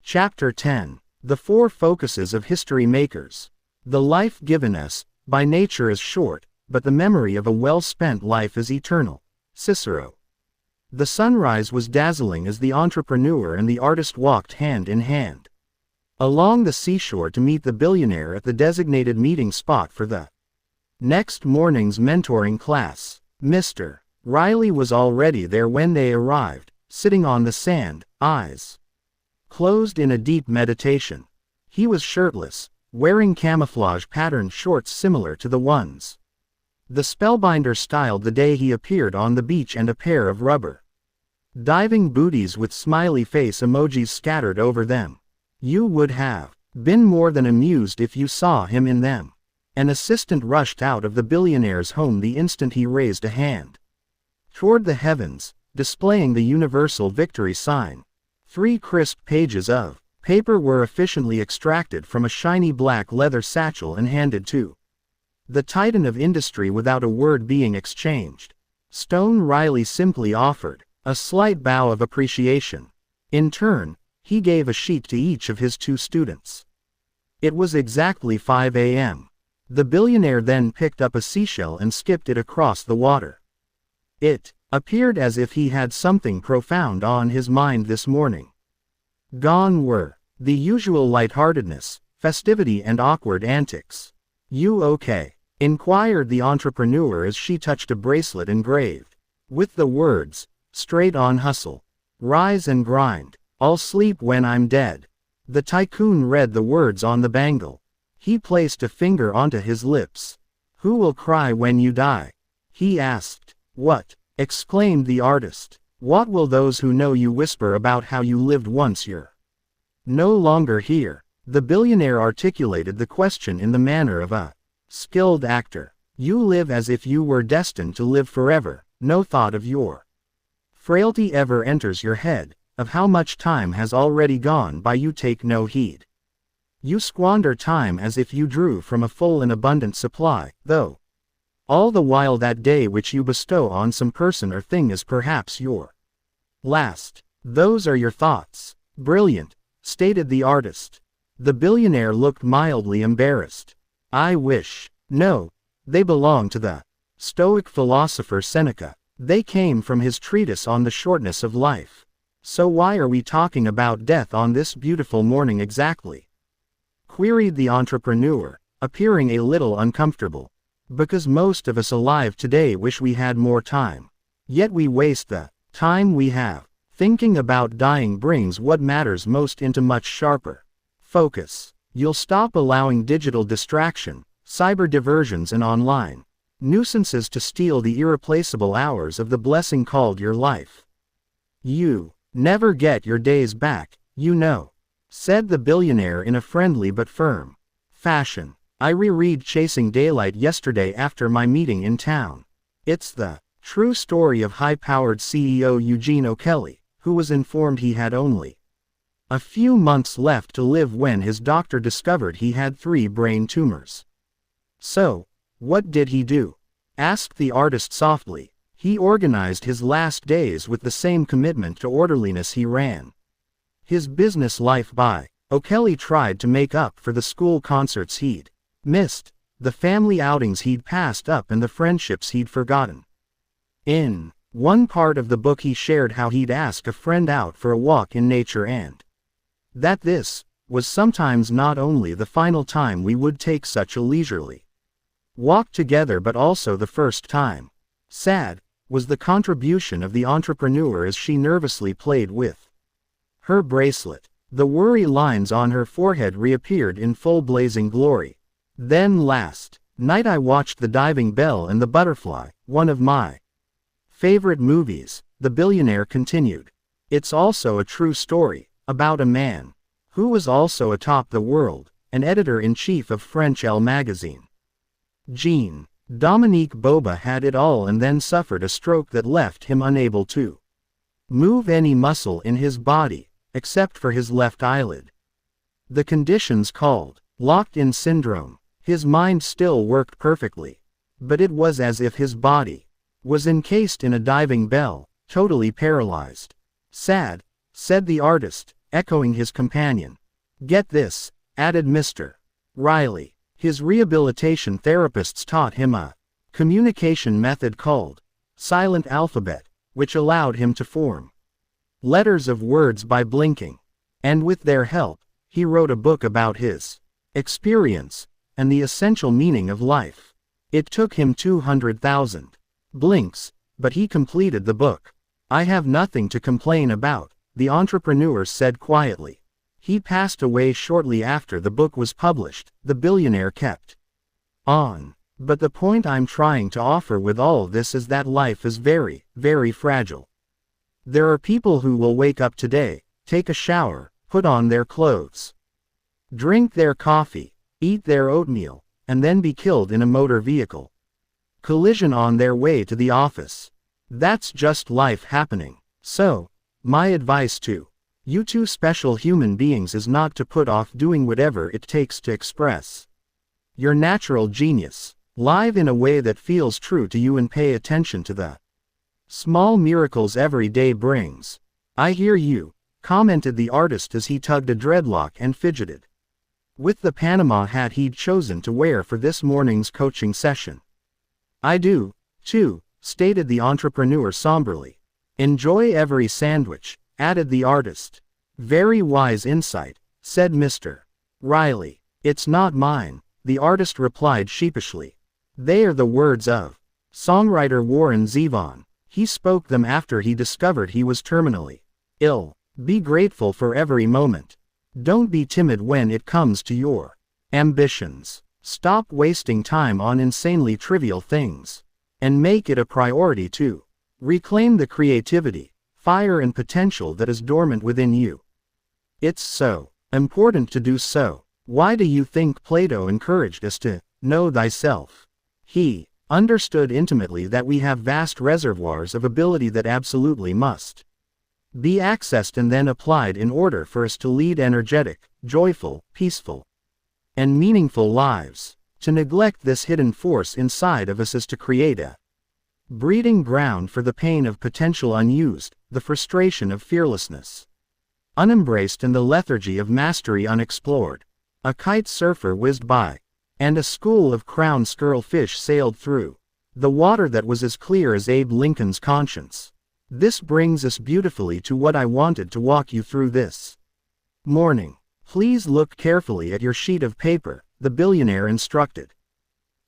Chapter 10. The Four Focuses of History Makers. The life given us, by nature is short, but the memory of a well-spent life is eternal. Cicero. The sunrise was dazzling as the entrepreneur and the artist walked hand in hand along the seashore to meet the billionaire at the designated meeting spot for the next morning's mentoring class. Mr. Riley was already there when they arrived, sitting on the sand, eyes closed in a deep meditation. He was shirtless, wearing camouflage-patterned shorts similar to the ones the spellbinder styled the day he appeared on the beach, and a pair of rubber diving booties with smiley face emojis scattered over them. You would have been more than amused if you saw him in them. An assistant rushed out of the billionaire's home the instant he raised a hand toward the heavens, displaying the universal victory sign. 3 crisp pages of paper were efficiently extracted from a shiny black leather satchel and handed to the titan of industry without a word being exchanged. Stone Riley simply offered a slight bow of appreciation. In turn, he gave a sheet to each of his 2 students. It was exactly 5 a.m. The billionaire then picked up a seashell and skipped it across the water. It appeared as if he had something profound on his mind this morning. Gone were the usual lightheartedness, festivity and awkward antics. You okay? Inquired the entrepreneur as she touched a bracelet engraved with the words, "Straight on hustle. Rise and grind. I'll sleep when I'm dead." The tycoon read the words on the bangle. He placed a finger onto his lips. "Who will cry when you die?" he asked. "What?" exclaimed the artist. "What will those who know you whisper about how you lived once you're no longer here?" The billionaire articulated the question in the manner of a skilled actor. "You live as if you were destined to live forever. No thought of your frailty ever enters your head. Of how much time has already gone by you take no heed. You squander time as if you drew from a full and abundant supply, though all the while that day which you bestow on some person or thing is perhaps your last. Those are your thoughts." "Brilliant," stated the artist. The billionaire looked mildly embarrassed. "I wish. No, they belong to the Stoic philosopher Seneca. They came from his treatise on the shortness of life. So why are we talking about death on this beautiful morning exactly?" queried the entrepreneur, appearing a little uncomfortable. "Because most of us alive today wish we had more time. Yet we waste the time we have. Thinking about dying brings what matters most into much sharper focus. You'll stop allowing digital distraction, cyber diversions and online nuisances to steal the irreplaceable hours of the blessing called your life. You never get your days back, you know," said the billionaire in a friendly but firm fashion. "I reread Chasing Daylight yesterday after my meeting in town. It's the true story of high-powered CEO Eugene O'Kelly, who was informed he had only a few months left to live when his doctor discovered he had 3 brain tumors." "So, what did he do?" asked the artist softly. "He organized his last days with the same commitment to orderliness he ran his business life by. O'Kelly tried to make up for the school concerts he'd missed, the family outings he'd passed up and the friendships he'd forgotten. In one part of the book he shared how he'd ask a friend out for a walk in nature and that this was sometimes not only the final time we would take such a leisurely walk together but also the first time. Sad was the contribution of the entrepreneur as she nervously played with her bracelet. The worry lines on her forehead reappeared in full blazing glory. "Then last night I watched The Diving Bell and the Butterfly, one of my favorite movies," the billionaire continued. "It's also a true story, about a man who was also atop the world, an editor-in-chief of French Elle magazine. Jean Dominique Boba had it all and then suffered a stroke that left him unable to move any muscle in his body, except for his left eyelid. The condition's called locked-in syndrome. His mind still worked perfectly, but it was as if his body was encased in a diving bell, totally paralyzed." "Sad," said the artist, echoing his companion. Get this, added Mr. Riley. His rehabilitation therapists taught him a communication method called silent alphabet, which allowed him to form letters of words by blinking. And with their help, he wrote a book about his experience and the essential meaning of life. It took him 200,000 blinks, but he completed the book. I have nothing to complain about, the entrepreneur said quietly. He passed away shortly after the book was published, the billionaire kept on. But the point I'm trying to offer with all this is that life is very, very fragile. There are people who will wake up today, take a shower, put on their clothes, drink their coffee, eat their oatmeal, and then be killed in a motor vehicle collision on their way to the office. That's just life happening. So, my advice to you two special human beings is not to put off doing whatever it takes to express your natural genius, live in a way that feels true to you and pay attention to the small miracles every day brings. I hear you, commented the artist as he tugged a dreadlock and fidgeted with the Panama hat he'd chosen to wear for this morning's coaching session. I do, too, stated the entrepreneur somberly. Enjoy every sandwich, added the artist. Very wise insight, said Mr. Riley. It's not mine, the artist replied sheepishly. They are the words of songwriter Warren Zevon. He spoke them after he discovered he was terminally ill. Be grateful for every moment. Don't be timid when it comes to your ambitions. Stop wasting time on insanely trivial things. And make it a priority to reclaim the creativity, fire and potential that is dormant within you. It's so important to do so. Why do you think Plato encouraged us to know thyself? He understood intimately that we have vast reservoirs of ability that absolutely must be accessed and then applied in order for us to lead energetic, joyful, peaceful, and meaningful lives. To neglect this hidden force inside of us is to create a breeding ground for the pain of potential unused, the frustration of fearlessness unembraced, and the lethargy of mastery unexplored. A kite surfer whizzed by, and a school of crowned squirrelfish sailed through the water that was as clear as Abe Lincoln's conscience. This brings us beautifully to what I wanted to walk you through this morning. Please look carefully at your sheet of paper, the billionaire instructed.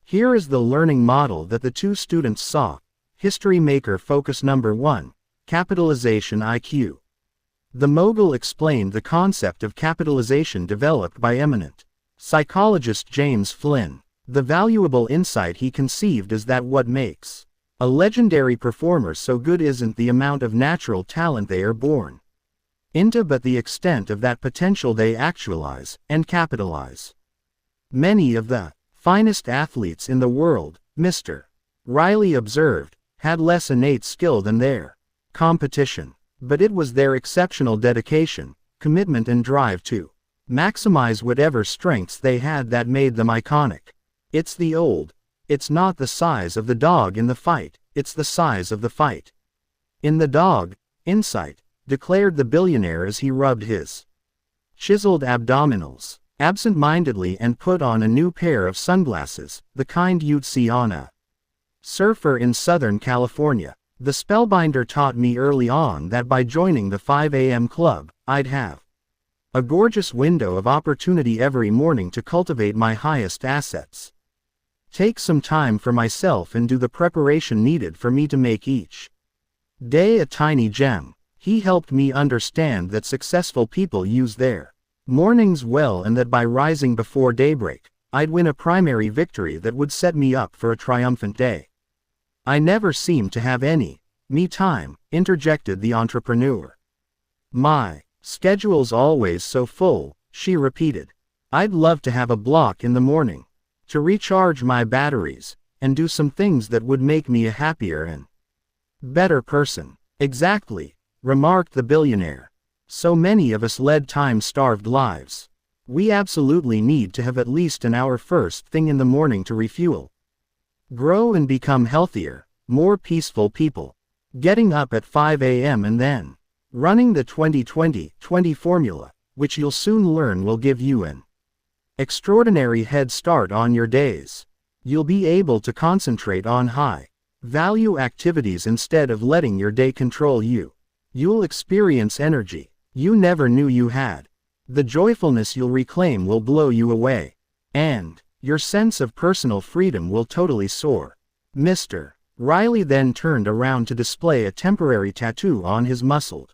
Here is the learning model that the two students saw. History maker focus number 1, capitalization IQ. The mogul explained the concept of capitalization developed by eminent psychologist James Flynn. The valuable insight he conceived is that what makes a legendary performer so good isn't the amount of natural talent they are born into, but the extent of that potential they actualize and capitalize. Many of the finest athletes in the world, Mr. Riley observed, had less innate skill than their competition, but it was their exceptional dedication, commitment and drive to maximize whatever strengths they had that made them iconic. It's not the size of the dog in the fight, it's the size of the fight in the dog. Insight, declared the billionaire as he rubbed his chiseled abdominals absent-mindedly and put on a new pair of sunglasses, the kind you'd see on a surfer in Southern California. The spellbinder taught me early on that by joining the 5 a.m. club, I'd have a gorgeous window of opportunity every morning to cultivate my highest assets. Take some time for myself and do the preparation needed for me to make each day a tiny gem. He helped me understand that successful people use their mornings well, and that by rising before daybreak, I'd win a primary victory that would set me up for a triumphant day. I never seem to have any me time, interjected the entrepreneur. My schedule's always so full, she repeated. I'd love to have a block in the morning to recharge my batteries and do some things that would make me a happier and better person. Exactly, remarked the billionaire. So many of us lead time-starved lives. We absolutely need to have at least an hour first thing in the morning to refuel, grow and become healthier, more peaceful people. Getting up at 5 a.m. and then Running the 20-20-20 formula, which you'll soon learn will give you an extraordinary head start on your days. You'll be able to concentrate on high-value activities instead of letting your day control you. You'll experience energy you never knew you had. The joyfulness you'll reclaim will blow you away. And your sense of personal freedom will totally soar. Mr. Riley then turned around to display a temporary tattoo on his muscled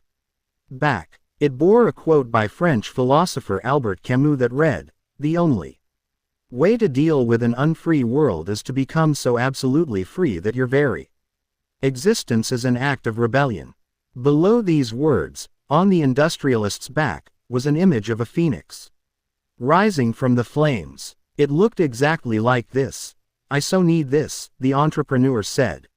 back. It bore a quote by French philosopher Albert Camus that read, "The only way to deal with an unfree world is to become so absolutely free that your very existence is an act of rebellion." Below these words, on the industrialist's back, was an image of a phoenix rising from the flames. It looked exactly like this. "I so need this," the entrepreneur said.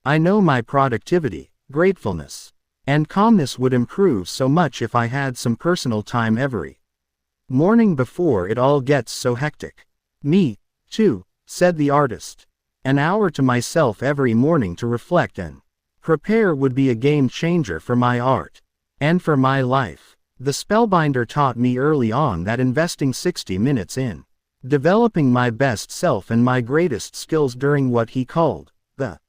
"I know my productivity, gratefulness, and calmness would improve so much if I had some personal time every morning before it all gets so hectic." "Me, too," said the artist. "An hour to myself every morning to reflect and prepare would be a game changer for my art. And for my life. The spellbinder taught me early on that investing 60 minutes in developing my best self and my greatest skills during what he called the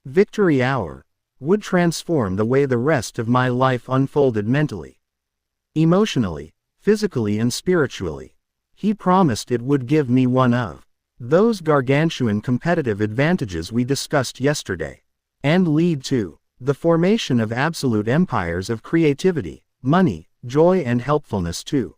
victory hour would transform the way the rest of my life unfolded mentally, emotionally, physically and spiritually. He promised it would give me one of those gargantuan competitive advantages we discussed yesterday, and lead to the formation of absolute empires of creativity, money, joy and helpfulness to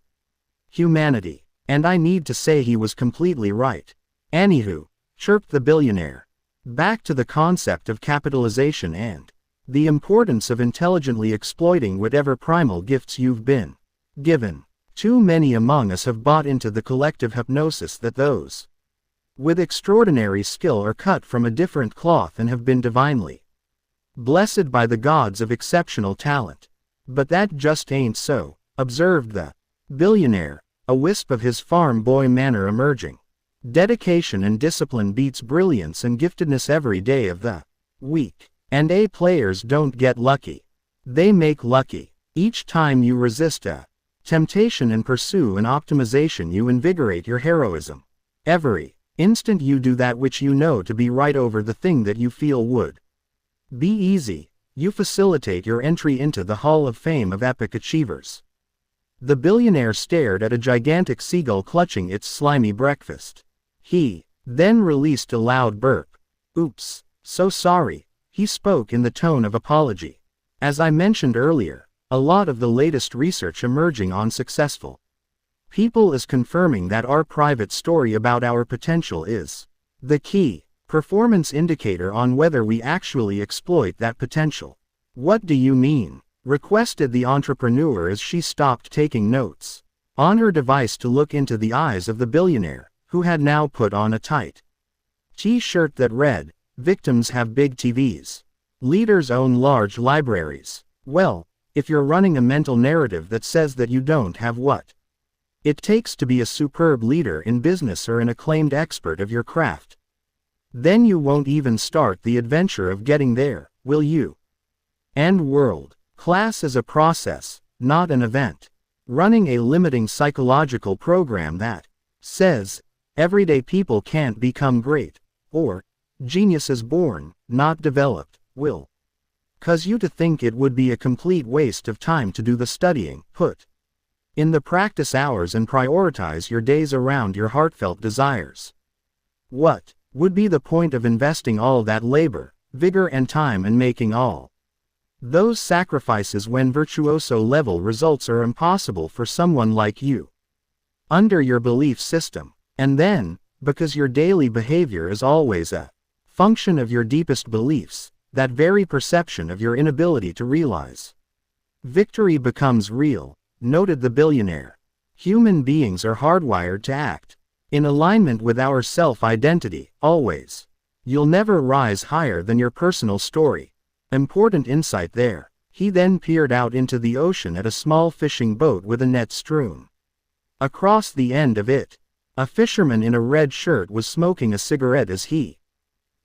humanity. And I need to say he was completely right. Anywho," chirped the billionaire. "Back to the concept of capitalization and the importance of intelligently exploiting whatever primal gifts you've been given. Too many among us have bought into the collective hypnosis that those with extraordinary skill are cut from a different cloth and have been divinely blessed by the gods of exceptional talent. But that just ain't so," observed the billionaire, a wisp of his farm boy manner emerging. "Dedication and discipline beats brilliance and giftedness every day of the week. And A players don't get lucky. They make lucky. Each time you resist a temptation and pursue an optimization, you invigorate your heroism. Every instant you do that which you know to be right over the thing that you feel would be easy, you facilitate your entry into the Hall of Fame of epic achievers." The billionaire stared at a gigantic seagull clutching its slimy breakfast. He then released a loud burp. "Oops, so sorry," he spoke in the tone of apology. "As I mentioned earlier, a lot of the latest research emerging on successful people is confirming that our private story about our potential is the key performance indicator on whether we actually exploit that potential." "What do you mean?" requested the entrepreneur as she stopped taking notes on her device to look into the eyes of the billionaire, who had now put on a tight T-shirt that read, "Victims have big TVs. Leaders own large libraries." Well, if you're running a mental narrative that says that you don't have what it takes to be a superb leader in business or an acclaimed expert of your craft, then you won't even start the adventure of getting there, will you? And world class is a process, not an event. Running a limiting psychological program that says, everyday people can't become great, or genius is born, not developed, will cause you to think it would be a complete waste of time to do the studying, put in the practice hours and prioritize your days around your heartfelt desires. What would be the point of investing all that labor, vigor and time and making all those sacrifices when virtuoso level results are impossible for someone like you? Under your belief system. And then, because your daily behavior is always a function of your deepest beliefs, that very perception of your inability to realize victory becomes real, noted the billionaire. Human beings are hardwired to act in alignment with our self-identity, always. You'll never rise higher than your personal story. Important insight there. He then peered out into the ocean at a small fishing boat with a net strewn across the end of it. A fisherman in a red shirt was smoking a cigarette as he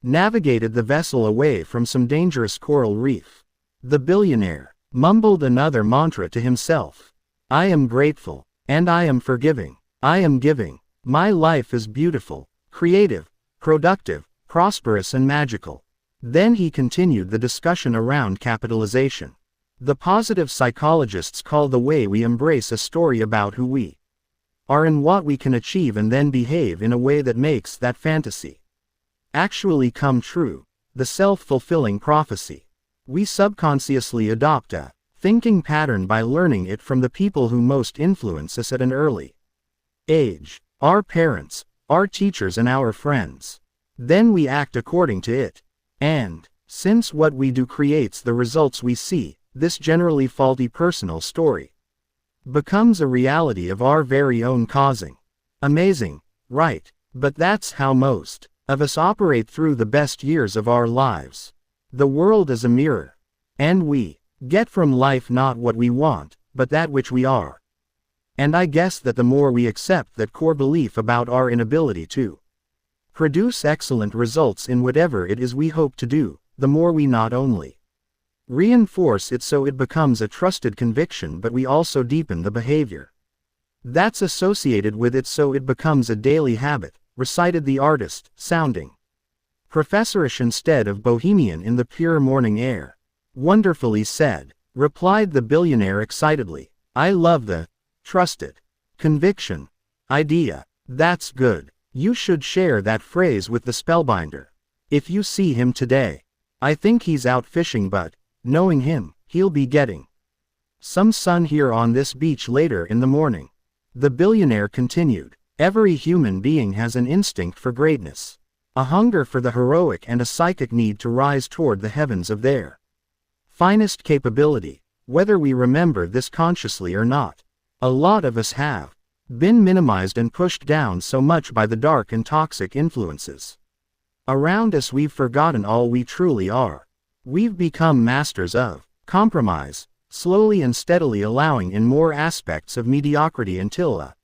navigated the vessel away from some dangerous coral reef. The billionaire mumbled another mantra to himself. I am grateful, and I am forgiving. I am giving. My life is beautiful, creative, productive, prosperous and magical. Then he continued the discussion around capitalization. The positive psychologists call the way we embrace a story about who we are and what we can achieve, and then behave in a way that makes that fantasy actually come true. The self-fulfilling prophecy. We subconsciously adopt a thinking pattern by learning it from the people who most influence us at an early age. Our parents, our teachers and our friends. Then we act according to it. And, since what we do creates the results we see, this generally faulty personal story becomes a reality of our very own causing. Amazing, right? But that's how most of us operate through the best years of our lives. The world is a mirror. And we get from life not what we want, but that which we are. And I guess that the more we accept that core belief about our inability to produce excellent results in whatever it is we hope to do, the more we not only reinforce it so it becomes a trusted conviction, but we also deepen the behavior that's associated with it so it becomes a daily habit, recited the artist, sounding professorish instead of bohemian in the pure morning air. Wonderfully said, replied the billionaire excitedly. I love the trusted conviction idea. That's good. You should share that phrase with the spellbinder. If you see him today, I think he's out fishing, but, knowing him, he'll be getting some sun here on this beach later in the morning. The billionaire continued. Every human being has an instinct for greatness, a hunger for the heroic and a psychic need to rise toward the heavens of their finest capability, whether we remember this consciously or not. A lot of us have been minimized and pushed down so much by the dark and toxic influences around us we've forgotten all we truly are. We've become masters of compromise, slowly and steadily allowing in more aspects of mediocrity until a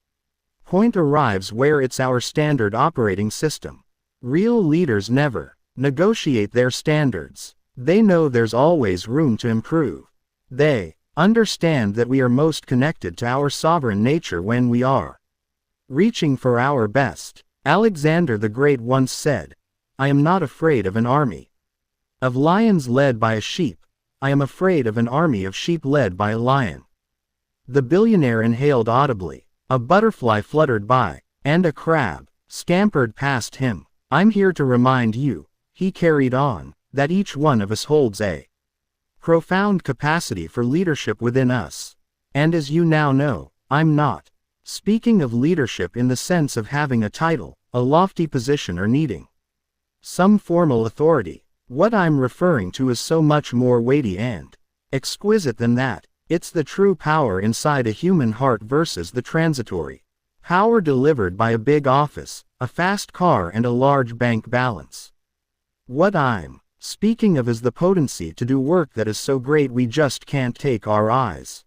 point arrives where it's our standard operating system. Real leaders never negotiate their standards. They know there's always room to improve. They understand that we are most connected to our sovereign nature when we are reaching for our best. Alexander the Great once said, I am not afraid of an army of lions led by a sheep. I am afraid of an army of sheep led by a lion. The billionaire inhaled audibly. A butterfly fluttered by, and a crab scampered past him. I'm here to remind you, he carried on, that each one of us holds a profound capacity for leadership within us. And as you now know, I'm not speaking of leadership in the sense of having a title, a lofty position or needing some formal authority. What I'm referring to is so much more weighty and exquisite than that. It's the true power inside a human heart versus the transitory power delivered by a big office, a fast car and a large bank balance. What I'm speaking of is the potency to do work that is so great we just can't take our eyes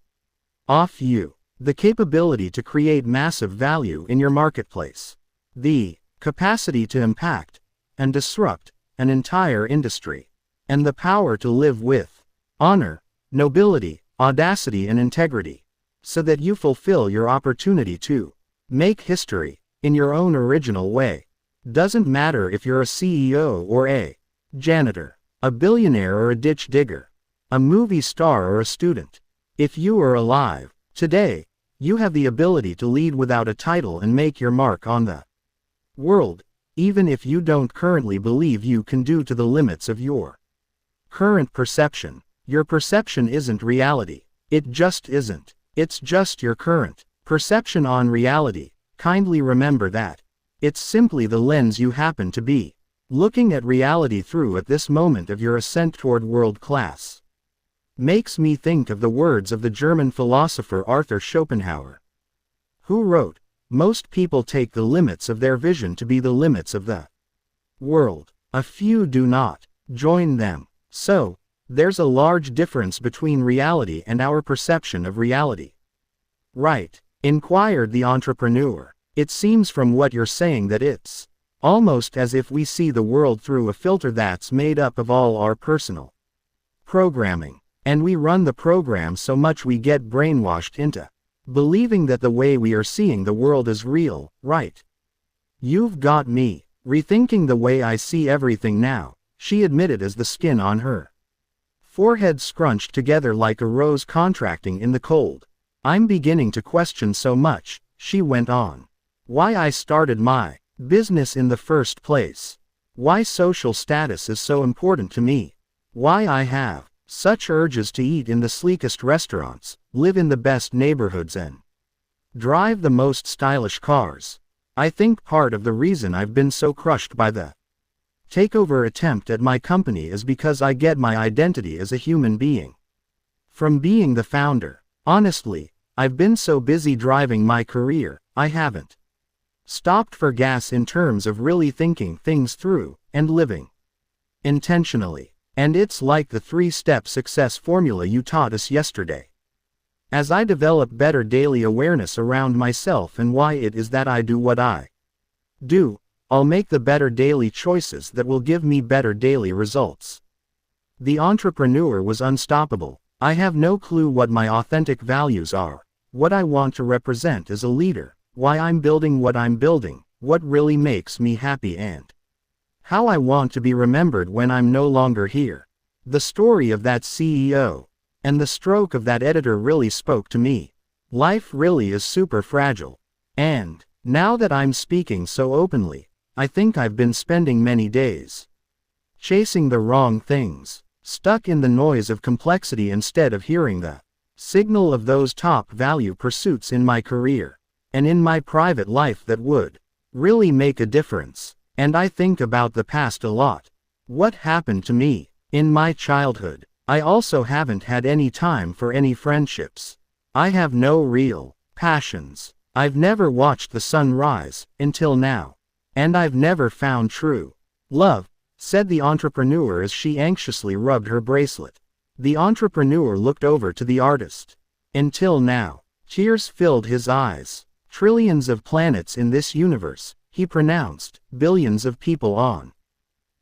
off you. The capability to create massive value in your marketplace. The capacity to impact and disrupt an entire industry. And the power to live with honor, nobility, audacity and integrity, so that you fulfill your opportunity to make history in your own original way. Doesn't matter if you're a CEO or a janitor, a billionaire or a ditch digger, a movie star or a student. If you are alive today, you have the ability to lead without a title and make your mark on the world, even if you don't currently believe you can due to the limits of your current perception. Your perception isn't reality. It just isn't. It's just your current perception on reality. Kindly remember that. It's simply the lens you happen to be looking at reality through at this moment of your ascent toward world class. Makes me think of the words of the German philosopher Arthur Schopenhauer, who wrote, most people take the limits of their vision to be the limits of the world. A few do not join them. So, there's a large difference between reality and our perception of reality. Right? Inquired the entrepreneur. It seems from what you're saying that it's almost as if we see the world through a filter that's made up of all our personal programming. And we run the program so much we get brainwashed into believing that the way we are seeing the world is real, right? You've got me rethinking the way I see everything now, she admitted as the skin on her forehead scrunched together like a rose contracting in the cold. I'm beginning to question so much, she went on. Why I started my business in the first place. Why social status is so important to me. Why I have such urges to eat in the sleekest restaurants, live in the best neighborhoods and drive the most stylish cars. I think part of the reason I've been so crushed by the takeover attempt at my company is because I get my identity as a human being from being the founder. Honestly, I've been so busy driving my career, I haven't stopped for gas in terms of really thinking things through and living intentionally. And it's like the 3-step success formula you taught us yesterday. As I develop better daily awareness around myself and why it is that I do what I do, I'll make the better daily choices that will give me better daily results. The entrepreneur was unstoppable. I have no clue what my authentic values are, what I want to represent as a leader, why I'm building, what really makes me happy, and how I want to be remembered when I'm no longer here. The story of that CEO and the stroke of that editor really spoke to me. Life really is super fragile. And now that I'm speaking so openly, I think I've been spending many days chasing the wrong things, stuck in the noise of complexity instead of hearing the signal of those top value pursuits in my career and in my private life that would really make a difference. And I think about the past a lot. What happened to me in my childhood? I also haven't had any time for any friendships. I have no real passions. I've never watched the sun rise until now. And I've never found true love, said the entrepreneur as she anxiously rubbed her bracelet. The entrepreneur looked over to the artist. Until now. Tears filled his eyes. Trillions of planets in this universe, he pronounced, billions of people on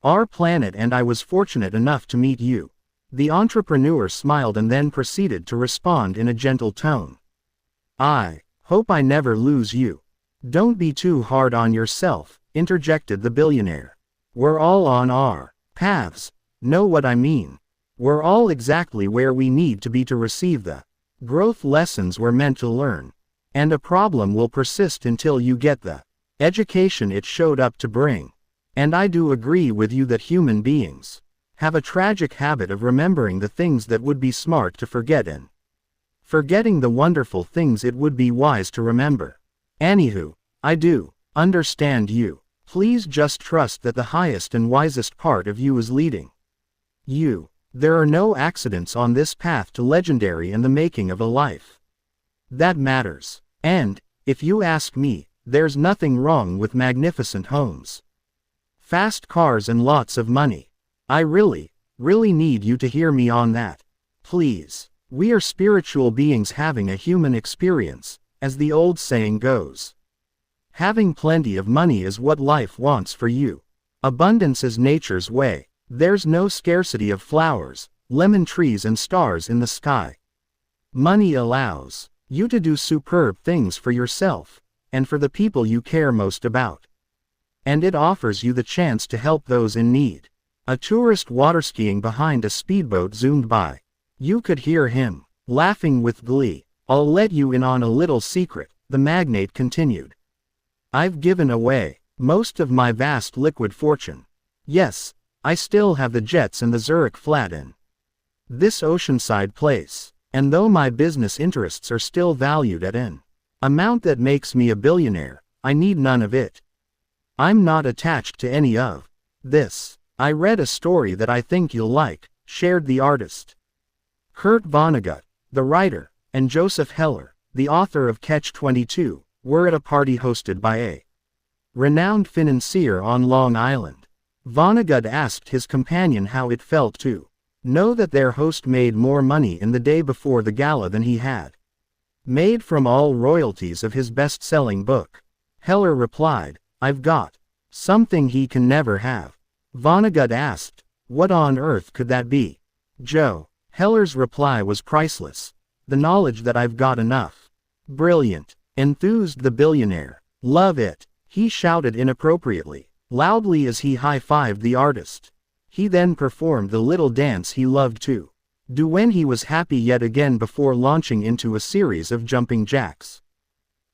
our planet, and I was fortunate enough to meet you. The entrepreneur smiled and then proceeded to respond in a gentle tone. I hope I never lose you. Don't be too hard on yourself, interjected the billionaire. We're all on our paths. Know what I mean? We're all exactly where we need to be to receive the growth lessons we're meant to learn. And a problem will persist until you get the education it showed up to bring. And I do agree with you that human beings have a tragic habit of remembering the things that would be smart to forget and forgetting the wonderful things it would be wise to remember. Anywho, I do understand you. Please just trust that the highest and wisest part of you is leading you. There are no accidents on this path to legendary and the making of a life that matters. And, if you ask me, there's nothing wrong with magnificent homes, fast cars and lots of money. I really need you to hear me on that. Please. We are spiritual beings having a human experience, as the old saying goes. Having plenty of money is what life wants for you. Abundance is nature's way. There's no scarcity of flowers, lemon trees and stars in the sky. Money allows you to do superb things for yourself, and for the people you care most about. And it offers you the chance to help those in need. A tourist waterskiing behind a speedboat zoomed by. You could hear him laughing with glee. I'll let you in on a little secret, the magnate continued. I've given away most of my vast liquid fortune. Yes, I still have the jets and the Zurich flat in this oceanside place. And though my business interests are still valued at an amount that makes me a billionaire, I need none of it. I'm not attached to any of this. I read a story that I think you'll like, shared the artist. Kurt Vonnegut, the writer, and Joseph Heller, the author of Catch-22, were at a party hosted by a renowned financier on Long Island. Vonnegut asked his companion how it felt to know that their host made more money in the day before the gala than he had made from all royalties of his best-selling book. Heller replied, I've got something he can never have. Vonnegut asked, what on earth could that be? Joe, Heller's reply was priceless. The knowledge that I've got enough. Brilliant, enthused the billionaire. Love it, he shouted inappropriately, loudly as he high-fived the artist. He then performed the little dance he loved to do when he was happy yet again before launching into a series of jumping jacks.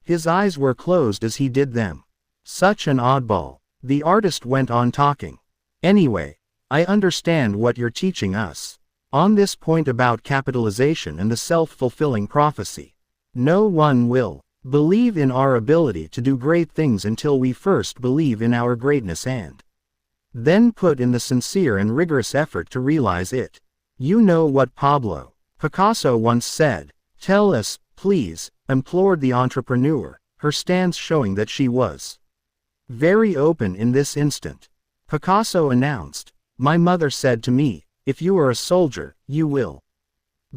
His eyes were closed as he did them. Such an oddball. The artist went on talking. Anyway, I understand what you're teaching us. On this point about capitalization and the self-fulfilling prophecy. No one will believe in our ability to do great things until we first believe in our greatness and then put in the sincere and rigorous effort to realize it. You know what Pablo Picasso once said. Tell us, please, implored the entrepreneur, her stance showing that she was very open in this instant. Picasso announced, my mother said to me, if you are a soldier, you will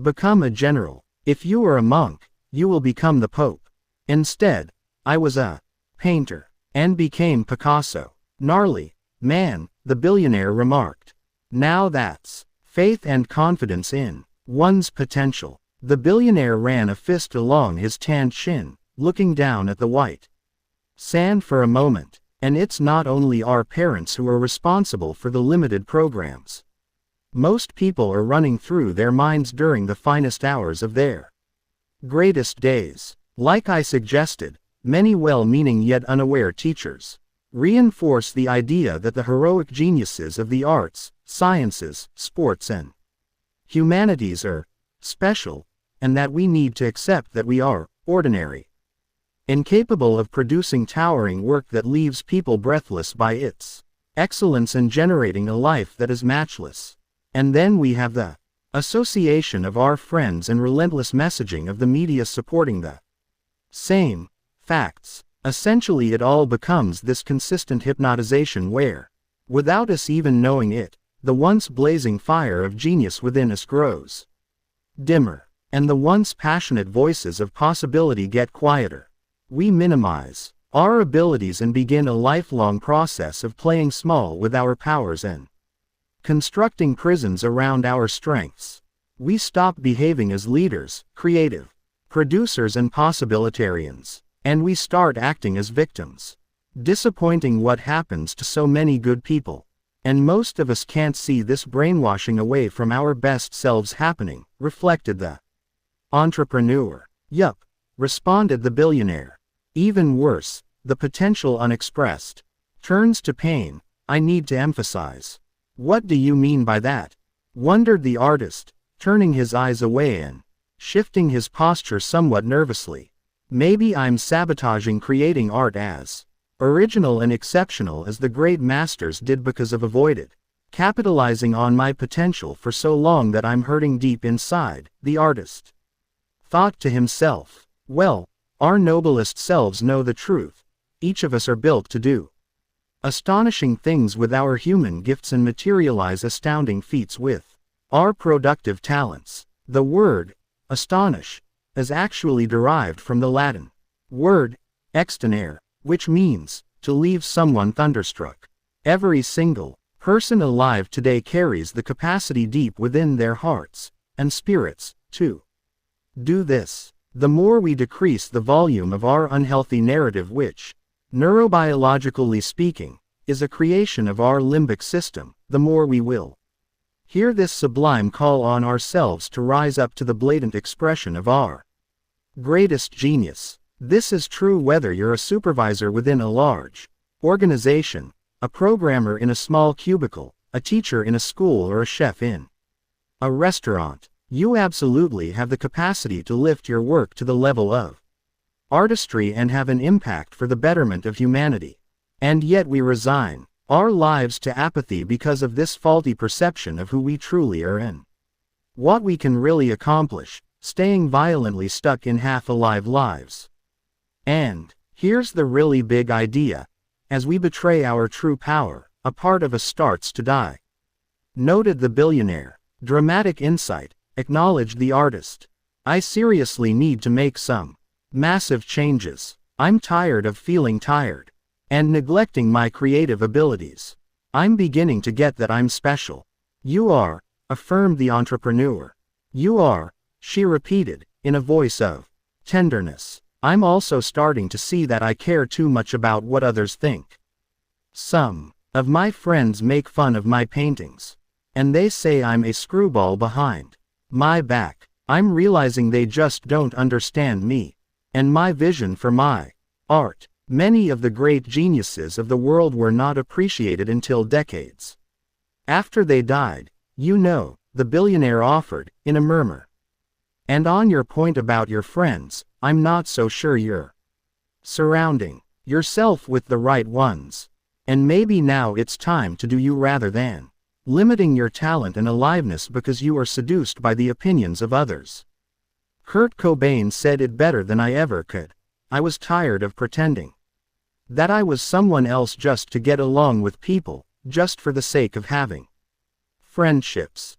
become a general. If you are a monk, you will become the Pope. Instead, I was a painter, and became Picasso. Gnarly, man, the billionaire remarked. Now that's faith and confidence in one's potential. The billionaire ran a fist along his tanned chin, looking down at the white sand for a moment. And it's not only our parents who are responsible for the limited programs most people are running through their minds during the finest hours of their greatest days. Like I suggested, many well-meaning yet unaware teachers reinforce the idea that the heroic geniuses of the arts, sciences, sports and humanities are special, and that we need to accept that we are ordinary, incapable of producing towering work that leaves people breathless by its excellence and generating a life that is matchless. And then we have the association of our friends and relentless messaging of the media supporting the same facts. Essentially it all becomes this consistent hypnotization where, without us even knowing it, the once blazing fire of genius within us grows dimmer, and the once passionate voices of possibility get quieter. We minimize our abilities and begin a lifelong process of playing small with our powers and constructing prisons around our strengths. We stop behaving as leaders, creative producers and possibilitarians, and we start acting as victims. Disappointing what happens to so many good people. And most of us can't see this brainwashing away from our best selves happening, reflected the entrepreneur. Yup, responded the billionaire. Even worse, the potential unexpressed turns to pain. I need to emphasize. What do you mean by that? Wondered the artist, turning his eyes away and shifting his posture somewhat nervously. Maybe I'm sabotaging creating art as original and exceptional as the great masters did because I've avoided capitalizing on my potential for so long that I'm hurting deep inside, the artist thought to himself. Well, our noblest selves know the truth. Each of us are built to do astonishing things with our human gifts and materialize astounding feats with our productive talents. The word astonish is actually derived from the Latin word extanere, which means to leave someone thunderstruck. Every single person alive today carries the capacity deep within their hearts and spirits to do this. The more we decrease the volume of our unhealthy narrative, which, neurobiologically speaking, is a creation of our limbic system, the more we will hear this sublime call on ourselves to rise up to the blatant expression of our greatest genius. This is true whether you're a supervisor within a large organization, a programmer in a small cubicle, a teacher in a school, or a chef in a restaurant. You absolutely have the capacity to lift your work to the level of artistry and have an impact for the betterment of humanity. And yet we resign our lives to apathy because of this faulty perception of who we truly are and what we can really accomplish, staying violently stuck in half-alive lives. And here's the really big idea. As we betray our true power, a part of us starts to die. Noted the billionaire. Dramatic insight, acknowledged the artist. I seriously need to make some massive changes. I'm tired of feeling tired and neglecting my creative abilities. I'm beginning to get that I'm special. You are, affirmed the entrepreneur. You are, she repeated, in a voice of tenderness. I'm also starting to see that I care too much about what others think. Some of my friends make fun of my paintings. And they say I'm a screwball behind my back. I'm realizing they just don't understand me and my vision for my art. Many of the great geniuses of the world were not appreciated until decades after they died. You know, the billionaire offered, in a murmur. And on your point about your friends, I'm not so sure you're surrounding yourself with the right ones. And maybe now it's time to do you rather than limiting your talent and aliveness because you are seduced by the opinions of others. Kurt Cobain said it better than I ever could. I was tired of pretending that I was someone else just to get along with people, just for the sake of having friendships.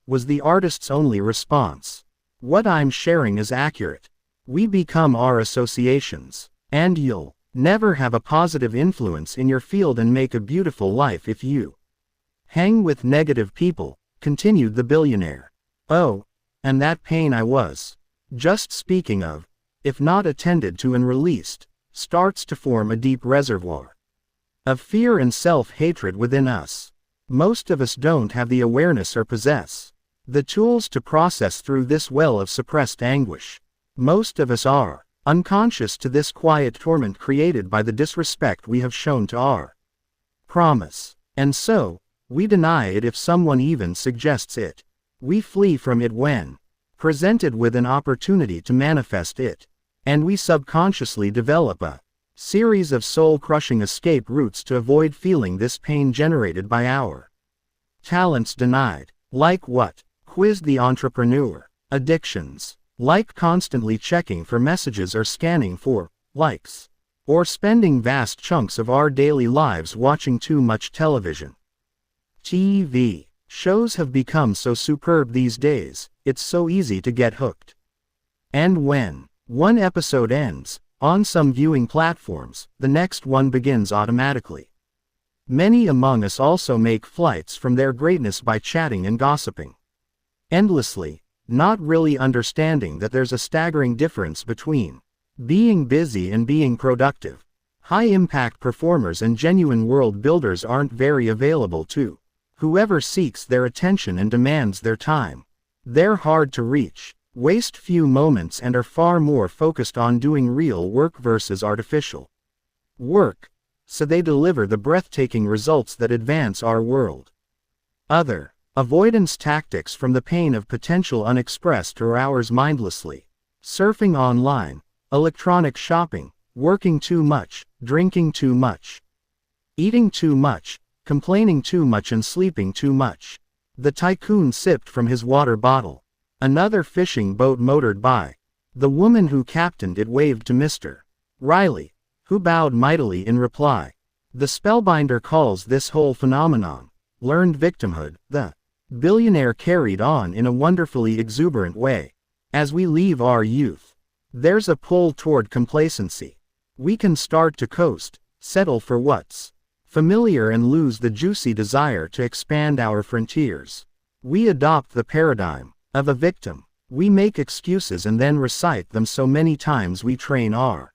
Was the artist's only response. What I'm sharing is accurate. We become our associations. And you'll never have a positive influence in your field and make a beautiful life if you hang with negative people, continued the billionaire. Oh, and that pain I was just speaking of, if not attended to and released, starts to form a deep reservoir of fear and self-hatred within us. Most of us don't have the awareness or possess the tools to process through this well of suppressed anguish. Most of us are unconscious to this quiet torment created by the disrespect we have shown to our promise. And so, we deny it if someone even suggests it. We flee from it when presented with an opportunity to manifest it. And we subconsciously develop a series of soul-crushing escape routes to avoid feeling this pain generated by our talents denied. Like what? Quizzed the entrepreneur. Addictions. Like constantly checking for messages or scanning for likes. Or spending vast chunks of our daily lives watching too much television. TV shows have become so superb these days, it's so easy to get hooked. And when one episode ends, on some viewing platforms, the next one begins automatically. Many among us also make flights from their greatness by chatting and gossiping endlessly, not really understanding that there's a staggering difference between being busy and being productive. High-impact performers and genuine world builders aren't very available to whoever seeks their attention and demands their time. They're hard to reach, waste few moments and are far more focused on doing real work versus artificial work, so they deliver the breathtaking results that advance our world. Other avoidance tactics from the pain of potential unexpressed or hours mindlessly surfing online, electronic shopping, working too much, drinking too much, eating too much, complaining too much and sleeping too much. The tycoon sipped from his water bottle. Another fishing boat motored by. The woman who captained it waved to Mr. Riley, who bowed mightily in reply. The spellbinder calls this whole phenomenon learned victimhood. The billionaire carried on in a wonderfully exuberant way. As we leave our youth, there's a pull toward complacency. We can start to coast, settle for what's familiar and lose the juicy desire to expand our frontiers. We adopt the paradigm of a victim. We make excuses and then recite them so many times we train our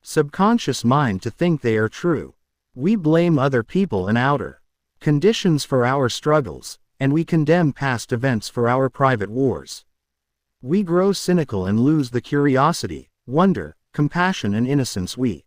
subconscious mind to think they are true. We blame other people and outer conditions for our struggles, and we condemn past events for our private wars. We grow cynical and lose the curiosity, wonder, compassion and innocence we